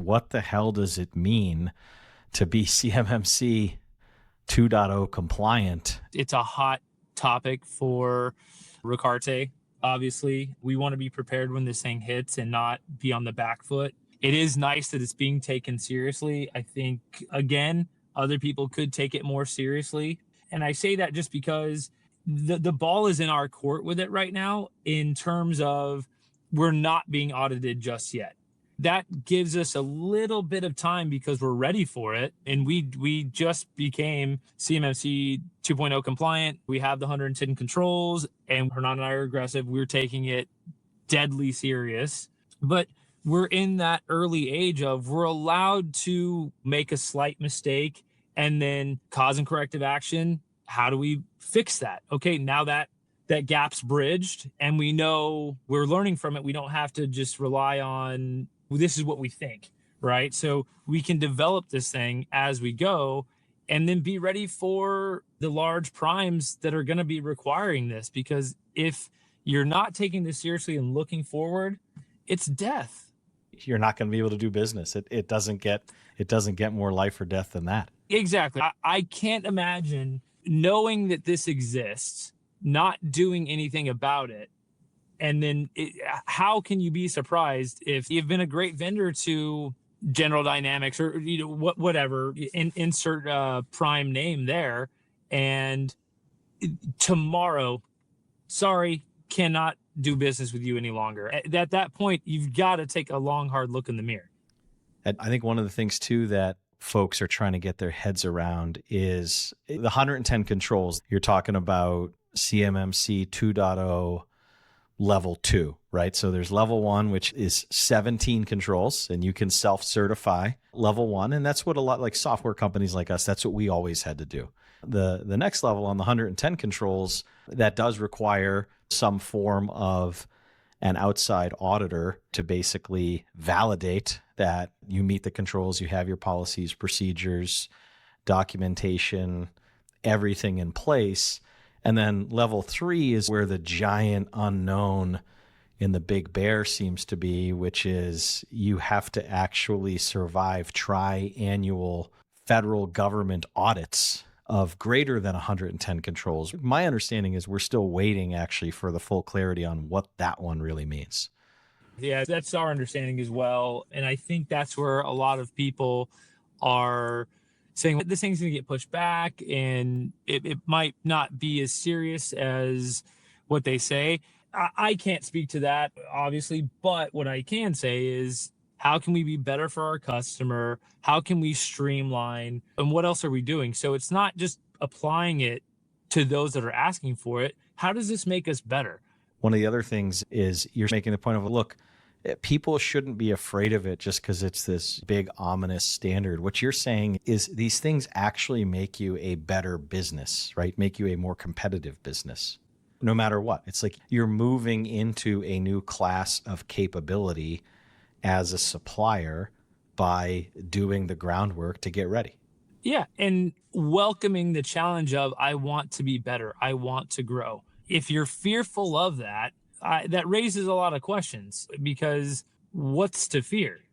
what the hell does it mean to be CMMC 2.0 compliant? It's a hot topic for Ricarte. Obviously, we want to be prepared when this thing hits and not be on the back foot. It is nice that it's being taken seriously. I think, again, other people could take it more seriously. And I say that just because the ball is in our court with it right now in terms of we're not being audited just yet. That gives us a little bit of time because we're ready for it. And we just became CMMC 2.0 compliant. We have the 110 controls, and we're not aggressive. We're taking it deadly serious. But we're in that early age of we're allowed to make a slight mistake and then cause and corrective action. How do we fix that? Okay, now that gap's bridged and we know we're learning from it, we don't have to just rely on this is what we think, right? So we can develop this thing as we go and then be ready for the large primes that are going to be requiring this. Because if you're not taking this seriously and looking forward, it's death. You're not going to be able to do business. It doesn't get more life or death than that. Exactly. I can't imagine knowing that this exists, not doing anything about it. And then how can you be surprised if you've been a great vendor to General Dynamics or whatever, insert prime name there, and tomorrow, sorry, cannot do business with you any longer. At that point, you've got to take a long, hard look in the mirror. I think one of the things too that folks are trying to get their heads around is the 110 controls. You're talking about CMMC 2.0 level 2, right? So there's level 1, which is 17 controls, and you can self-certify level 1. And that's what a lot like software companies like us, that's what we always had to do. The next level on the 110 controls, that does require some form of an outside auditor to basically validate that you meet the controls, you have your policies, procedures, documentation, everything in place. And then level 3 is where the giant unknown in the big bear seems to be, which is you have to actually survive triannual federal government audits of greater than 110 controls. My understanding is we're still waiting actually for the full clarity on what that one really means. Yeah, that's our understanding as well. And I think that's where a lot of people are saying this thing's going to get pushed back and it might not be as serious as what they say. I can't speak to that, obviously, but what I can say is how can we be better for our customer? How can we streamline? And what else are we doing? So it's not just applying it to those that are asking for it. How does this make us better? One of the other things is you're making the point of, look, people shouldn't be afraid of it just because it's this big ominous standard. What you're saying is these things actually make you a better business, right? Make you a more competitive business, no matter what. It's like you're moving into a new class of capability as a supplier by doing the groundwork to get ready. Yeah, and welcoming the challenge of I want to be better. I want to grow. If you're fearful of that, that raises a lot of questions because what's to fear?